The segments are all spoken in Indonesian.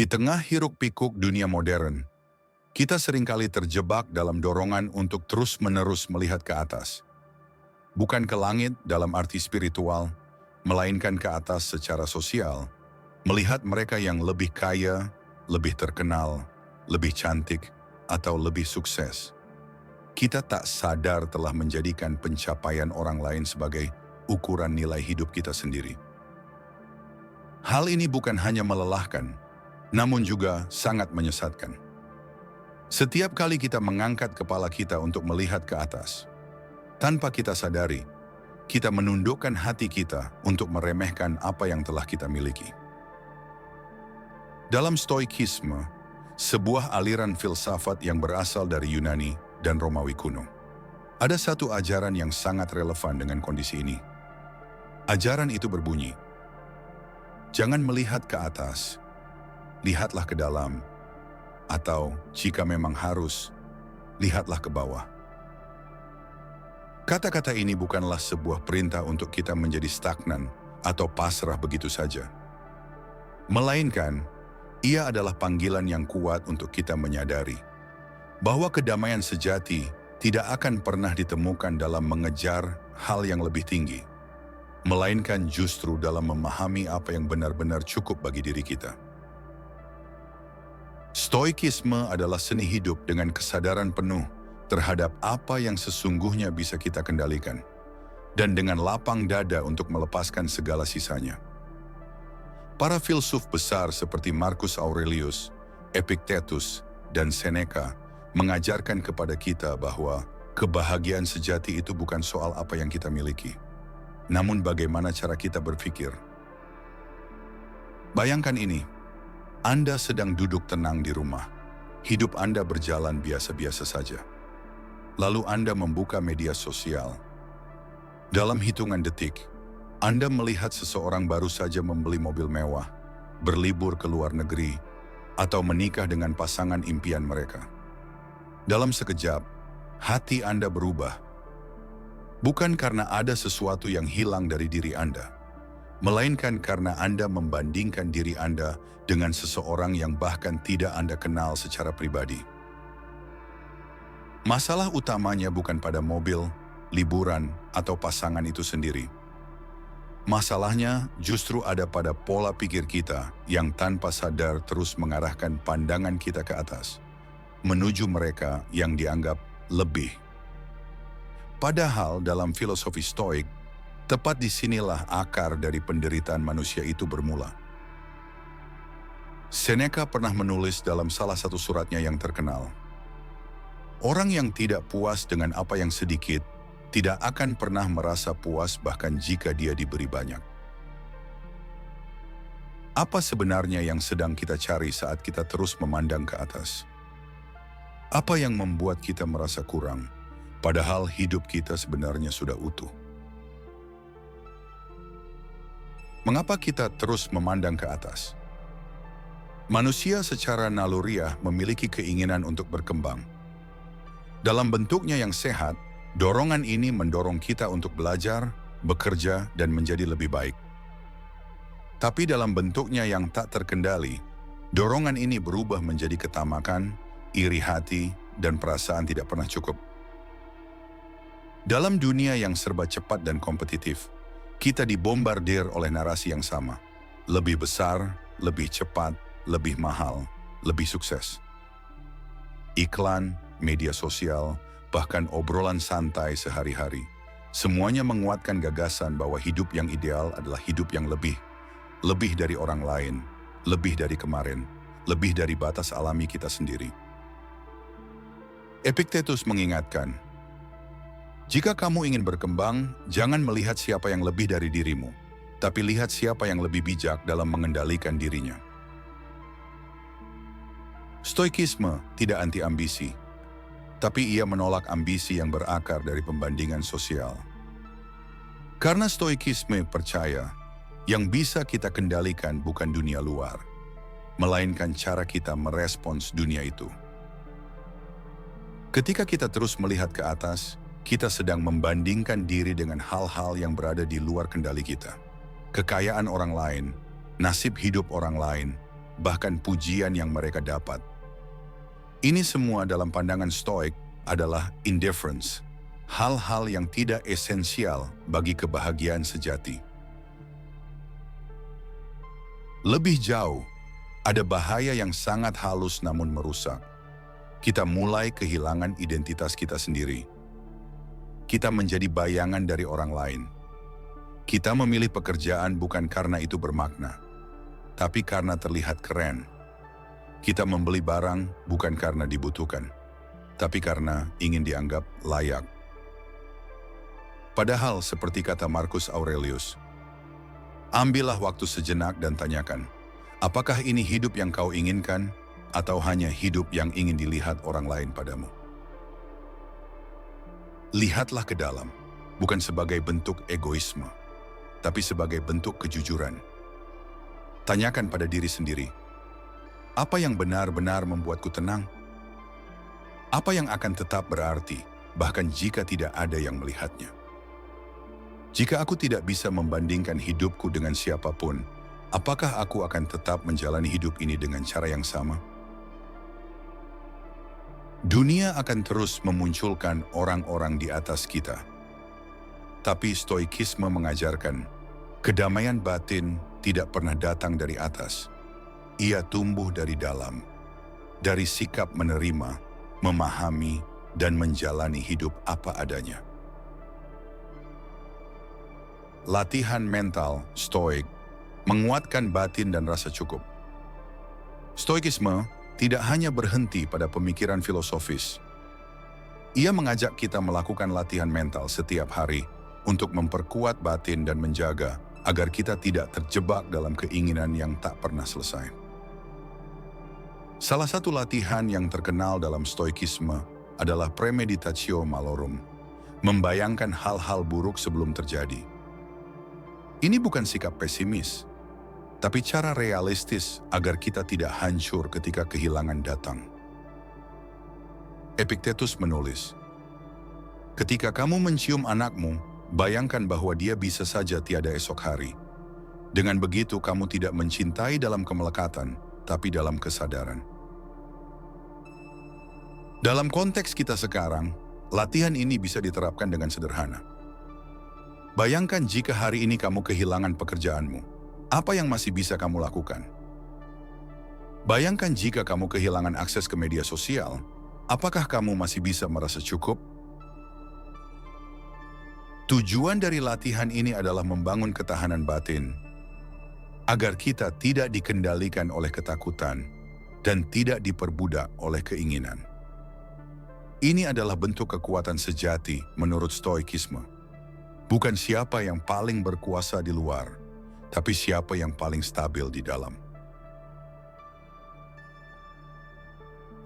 Di tengah hiruk-pikuk dunia modern, kita seringkali terjebak dalam dorongan untuk terus-menerus melihat ke atas. Bukan ke langit dalam arti spiritual, melainkan ke atas secara sosial. Melihat mereka yang lebih kaya, lebih terkenal, lebih cantik, atau lebih sukses. Kita tak sadar telah menjadikan pencapaian orang lain sebagai ukuran nilai hidup kita sendiri. Hal ini bukan hanya melelahkan, namun juga sangat menyesatkan. Setiap kali kita mengangkat kepala kita untuk melihat ke atas, tanpa kita sadari, kita menundukkan hati kita untuk meremehkan apa yang telah kita miliki. Dalam Stoikisme, sebuah aliran filsafat yang berasal dari Yunani dan Romawi kuno, ada satu ajaran yang sangat relevan dengan kondisi ini. Ajaran itu berbunyi, jangan melihat ke atas, lihatlah ke dalam, atau jika memang harus, lihatlah ke bawah. Kata-kata ini bukanlah sebuah perintah untuk kita menjadi stagnan atau pasrah begitu saja. Melainkan, ia adalah panggilan yang kuat untuk kita menyadari bahwa kedamaian sejati tidak akan pernah ditemukan dalam mengejar hal yang lebih tinggi, melainkan justru dalam memahami apa yang benar-benar cukup bagi diri kita. Stoikisme adalah seni hidup dengan kesadaran penuh terhadap apa yang sesungguhnya bisa kita kendalikan, dan dengan lapang dada untuk melepaskan segala sisanya. Para filsuf besar seperti Marcus Aurelius, Epictetus, dan Seneca mengajarkan kepada kita bahwa kebahagiaan sejati itu bukan soal apa yang kita miliki, namun bagaimana cara kita berpikir. Bayangkan ini, Anda sedang duduk tenang di rumah, hidup Anda berjalan biasa-biasa saja. Lalu Anda membuka media sosial. Dalam hitungan detik, Anda melihat seseorang baru saja membeli mobil mewah, berlibur ke luar negeri, atau menikah dengan pasangan impian mereka. Dalam sekejap, hati Anda berubah. Bukan karena ada sesuatu yang hilang dari diri Anda, melainkan karena Anda membandingkan diri Anda dengan seseorang yang bahkan tidak Anda kenal secara pribadi. Masalah utamanya bukan pada mobil, liburan, atau pasangan itu sendiri. Masalahnya justru ada pada pola pikir kita yang tanpa sadar terus mengarahkan pandangan kita ke atas, menuju mereka yang dianggap lebih. Padahal dalam filosofi Stoik, tepat disinilah akar dari penderitaan manusia itu bermula. Seneca pernah menulis dalam salah satu suratnya yang terkenal, orang yang tidak puas dengan apa yang sedikit, tidak akan pernah merasa puas bahkan jika dia diberi banyak. Apa sebenarnya yang sedang kita cari saat kita terus memandang ke atas? Apa yang membuat kita merasa kurang, padahal hidup kita sebenarnya sudah utuh? Mengapa kita terus memandang ke atas? Manusia secara naluriah memiliki keinginan untuk berkembang. Dalam bentuknya yang sehat, dorongan ini mendorong kita untuk belajar, bekerja, dan menjadi lebih baik. Tapi dalam bentuknya yang tak terkendali, dorongan ini berubah menjadi ketamakan, iri hati, dan perasaan tidak pernah cukup. Dalam dunia yang serba cepat dan kompetitif, kita dibombardir oleh narasi yang sama. Lebih besar, lebih cepat, lebih mahal, lebih sukses. Iklan, media sosial, bahkan obrolan santai sehari-hari, semuanya menguatkan gagasan bahwa hidup yang ideal adalah hidup yang lebih dari orang lain, lebih dari kemarin, lebih dari batas alami kita sendiri. Epictetus mengingatkan, jika kamu ingin berkembang, jangan melihat siapa yang lebih dari dirimu, tapi lihat siapa yang lebih bijak dalam mengendalikan dirinya. Stoikisme tidak anti-ambisi, tapi ia menolak ambisi yang berakar dari pembandingan sosial. Karena Stoikisme percaya, yang bisa kita kendalikan bukan dunia luar, melainkan cara kita merespons dunia itu. Ketika kita terus melihat ke atas, kita sedang membandingkan diri dengan hal-hal yang berada di luar kendali kita. Kekayaan orang lain, nasib hidup orang lain, bahkan pujian yang mereka dapat. Ini semua dalam pandangan Stoik adalah indifference, hal-hal yang tidak esensial bagi kebahagiaan sejati. Lebih jauh, ada bahaya yang sangat halus namun merusak. Kita mulai kehilangan identitas kita sendiri. Kita menjadi bayangan dari orang lain. Kita memilih pekerjaan bukan karena itu bermakna, tapi karena terlihat keren. Kita membeli barang bukan karena dibutuhkan, tapi karena ingin dianggap layak. Padahal seperti kata Marcus Aurelius, ambillah waktu sejenak dan tanyakan, apakah ini hidup yang kau inginkan atau hanya hidup yang ingin dilihat orang lain padamu? Lihatlah ke dalam, bukan sebagai bentuk egoisme, tapi sebagai bentuk kejujuran. Tanyakan pada diri sendiri, apa yang benar-benar membuatku tenang? Apa yang akan tetap berarti, bahkan jika tidak ada yang melihatnya? Jika aku tidak bisa membandingkan hidupku dengan siapapun, apakah aku akan tetap menjalani hidup ini dengan cara yang sama? Dunia akan terus memunculkan orang-orang di atas kita. Tapi Stoikisme mengajarkan, kedamaian batin tidak pernah datang dari atas. Ia tumbuh dari dalam, dari sikap menerima, memahami, dan menjalani hidup apa adanya. Latihan mental Stoik menguatkan batin dan rasa cukup. Stoikisme tidak hanya berhenti pada pemikiran filosofis. Ia mengajak kita melakukan latihan mental setiap hari untuk memperkuat batin dan menjaga agar kita tidak terjebak dalam keinginan yang tak pernah selesai. Salah satu latihan yang terkenal dalam Stoikisme adalah premeditatio malorum, membayangkan hal-hal buruk sebelum terjadi. Ini bukan sikap pesimis, tapi cara realistis agar kita tidak hancur ketika kehilangan datang. Epictetus menulis, ketika kamu mencium anakmu, bayangkan bahwa dia bisa saja tiada esok hari. Dengan begitu kamu tidak mencintai dalam kemelekatan, tapi dalam kesadaran. Dalam konteks kita sekarang, latihan ini bisa diterapkan dengan sederhana. Bayangkan jika hari ini kamu kehilangan pekerjaanmu, apa yang masih bisa kamu lakukan? Bayangkan jika kamu kehilangan akses ke media sosial, apakah kamu masih bisa merasa cukup? Tujuan dari latihan ini adalah membangun ketahanan batin, agar kita tidak dikendalikan oleh ketakutan dan tidak diperbudak oleh keinginan. Ini adalah bentuk kekuatan sejati menurut Stoikisme. Bukan siapa yang paling berkuasa di luar, tapi siapa yang paling stabil di dalam.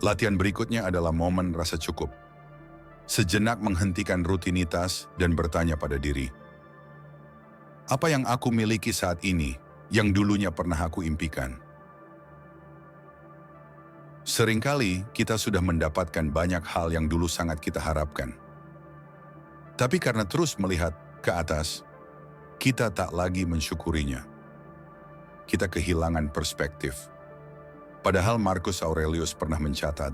Latihan berikutnya adalah momen rasa cukup. Sejenak menghentikan rutinitas dan bertanya pada diri, apa yang aku miliki saat ini yang dulunya pernah aku impikan? Seringkali kita sudah mendapatkan banyak hal yang dulu sangat kita harapkan. Tapi karena terus melihat ke atas, kita tak lagi mensyukurinya. Kita kehilangan perspektif. Padahal Marcus Aurelius pernah mencatat,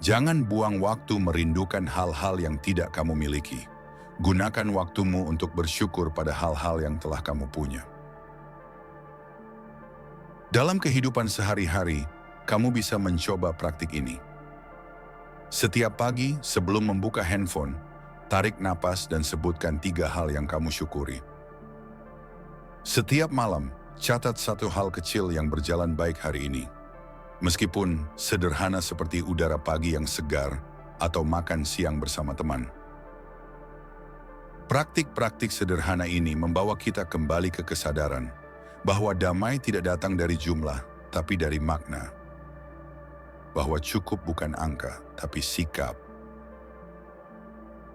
jangan buang waktu merindukan hal-hal yang tidak kamu miliki. Gunakan waktumu untuk bersyukur pada hal-hal yang telah kamu punya. Dalam kehidupan sehari-hari, kamu bisa mencoba praktik ini. Setiap pagi sebelum membuka handphone, tarik napas dan sebutkan 3 hal yang kamu syukuri. Setiap malam, catat 1 hal kecil yang berjalan baik hari ini. Meskipun sederhana seperti udara pagi yang segar atau makan siang bersama teman. Praktik-praktik sederhana ini membawa kita kembali ke kesadaran bahwa damai tidak datang dari jumlah, tapi dari makna. Bahwa cukup bukan angka, tapi sikap.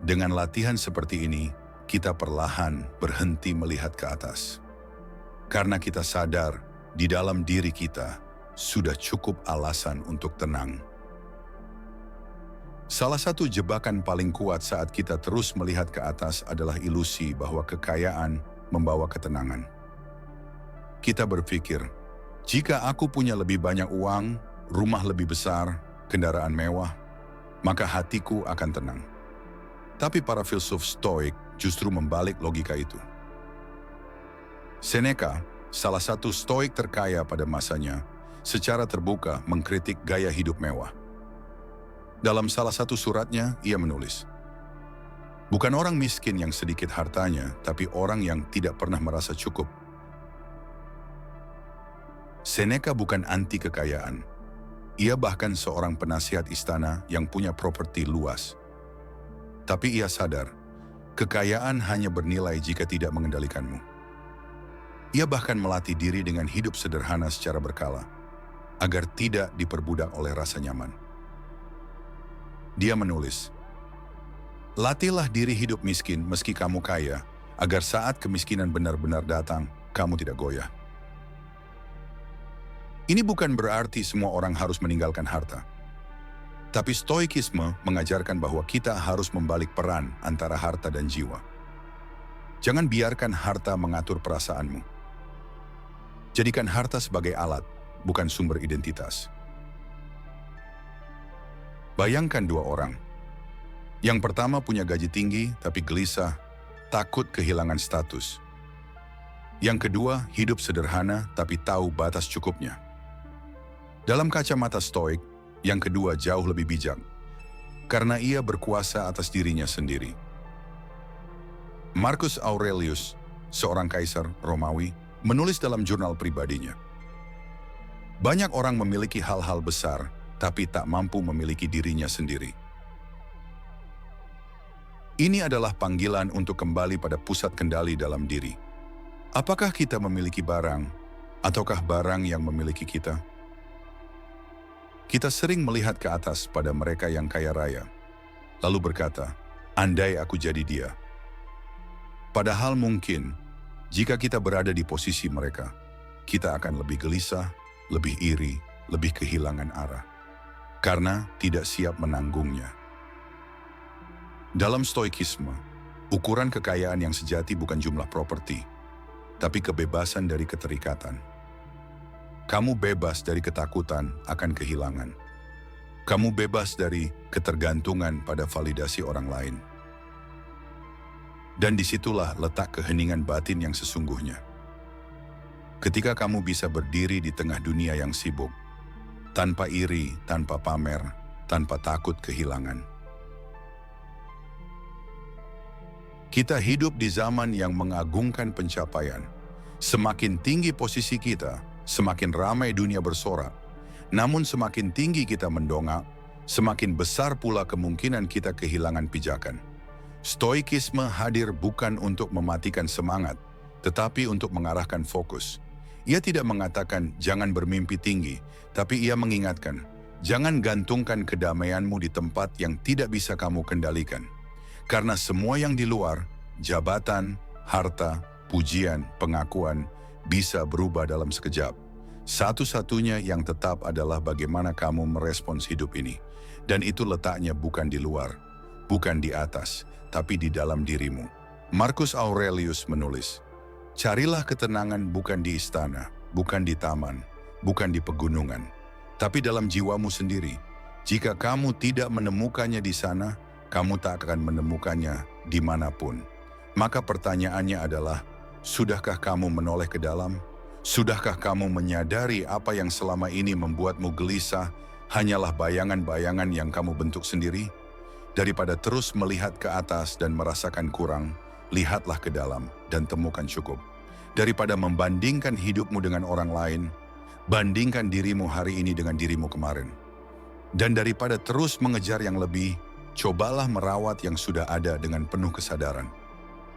Dengan latihan seperti ini, kita perlahan berhenti melihat ke atas. Karena kita sadar, di dalam diri kita sudah cukup alasan untuk tenang. Salah satu jebakan paling kuat saat kita terus melihat ke atas adalah ilusi bahwa kekayaan membawa ketenangan. Kita berpikir, Jika aku punya lebih banyak uang, rumah lebih besar, kendaraan mewah, maka hatiku akan tenang. Tapi para filsuf Stoik justru membalik logika itu. Seneca, salah satu Stoik terkaya pada masanya, secara terbuka mengkritik gaya hidup mewah. Dalam salah satu suratnya, ia menulis, "Bukan orang miskin yang sedikit hartanya, tapi orang yang tidak pernah merasa cukup." Seneca bukan anti kekayaan. Ia bahkan seorang penasihat istana yang punya properti luas. Tapi ia sadar, kekayaan hanya bernilai jika tidak mengendalikanmu. Ia bahkan melatih diri dengan hidup sederhana secara berkala, agar tidak diperbudak oleh rasa nyaman. Dia menulis, "Latihlah diri hidup miskin meski kamu kaya, agar saat kemiskinan benar-benar datang, kamu tidak goyah." Ini bukan berarti semua orang harus meninggalkan harta. Tapi Stoikisme mengajarkan bahwa kita harus membalik peran antara harta dan jiwa. Jangan biarkan harta mengatur perasaanmu. Jadikan harta sebagai alat, bukan sumber identitas. Bayangkan dua orang. Yang pertama punya gaji tinggi tapi gelisah, takut kehilangan status. Yang kedua hidup sederhana tapi tahu batas cukupnya. Dalam kacamata Stoik, yang kedua jauh lebih bijak, karena ia berkuasa atas dirinya sendiri. Marcus Aurelius, seorang kaisar Romawi, menulis dalam jurnal pribadinya, "Banyak orang memiliki hal-hal besar, tapi tak mampu memiliki dirinya sendiri." Ini adalah panggilan untuk kembali pada pusat kendali dalam diri. Apakah kita memiliki barang, ataukah barang yang memiliki kita? Kita sering melihat ke atas pada mereka yang kaya raya, lalu berkata, "Andai aku jadi dia." Padahal mungkin, jika kita berada di posisi mereka, kita akan lebih gelisah, lebih iri, lebih kehilangan arah, karena tidak siap menanggungnya. Dalam Stoikisme, ukuran kekayaan yang sejati bukan jumlah properti, tapi kebebasan dari keterikatan. Kamu bebas dari ketakutan akan kehilangan. Kamu bebas dari ketergantungan pada validasi orang lain. Dan disitulah letak keheningan batin yang sesungguhnya. Ketika kamu bisa berdiri di tengah dunia yang sibuk, tanpa iri, tanpa pamer, tanpa takut kehilangan. Kita hidup di zaman yang mengagungkan pencapaian. Semakin tinggi posisi kita, semakin ramai dunia bersorak. Namun semakin tinggi kita mendongak, semakin besar pula kemungkinan kita kehilangan pijakan. Stoikisme hadir bukan untuk mematikan semangat, tetapi untuk mengarahkan fokus. Ia tidak mengatakan jangan bermimpi tinggi, tapi ia mengingatkan, jangan gantungkan kedamaianmu di tempat yang tidak bisa kamu kendalikan. Karena semua yang di luar, jabatan, harta, pujian, pengakuan, bisa berubah dalam sekejap. Satu-satunya yang tetap adalah bagaimana kamu merespons hidup ini. Dan itu letaknya bukan di luar, bukan di atas, tapi di dalam dirimu. Marcus Aurelius menulis, "Carilah ketenangan bukan di istana, bukan di taman, bukan di pegunungan, tapi dalam jiwamu sendiri. Jika kamu tidak menemukannya di sana, kamu tak akan menemukannya dimanapun." Maka pertanyaannya adalah, sudahkah kamu menoleh ke dalam? Sudahkah kamu menyadari apa yang selama ini membuatmu gelisah hanyalah bayangan-bayangan yang kamu bentuk sendiri? Daripada terus melihat ke atas dan merasakan kurang, lihatlah ke dalam dan temukan cukup. Daripada membandingkan hidupmu dengan orang lain, bandingkan dirimu hari ini dengan dirimu kemarin. Dan daripada terus mengejar yang lebih, cobalah merawat yang sudah ada dengan penuh kesadaran.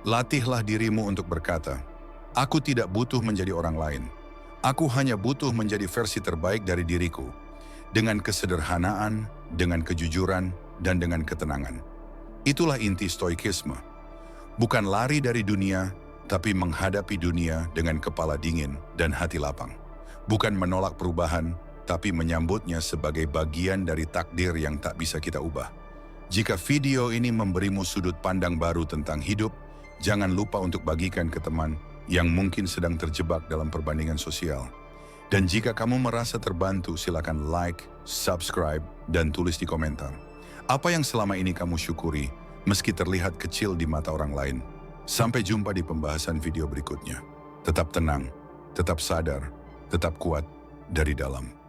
Latihlah dirimu untuk berkata, "Aku tidak butuh menjadi orang lain. Aku hanya butuh menjadi versi terbaik dari diriku." Dengan kesederhanaan, dengan kejujuran, dan dengan ketenangan. Itulah inti Stoikisme. Bukan lari dari dunia, tapi menghadapi dunia dengan kepala dingin dan hati lapang. Bukan menolak perubahan, tapi menyambutnya sebagai bagian dari takdir yang tak bisa kita ubah. Jika video ini memberimu sudut pandang baru tentang hidup, jangan lupa untuk bagikan ke teman yang mungkin sedang terjebak dalam perbandingan sosial. Dan jika kamu merasa terbantu, silakan like, subscribe, dan tulis di komentar. Apa yang selama ini kamu syukuri, meski terlihat kecil di mata orang lain. Sampai jumpa di pembahasan video berikutnya. Tetap tenang, tetap sadar, tetap kuat dari dalam.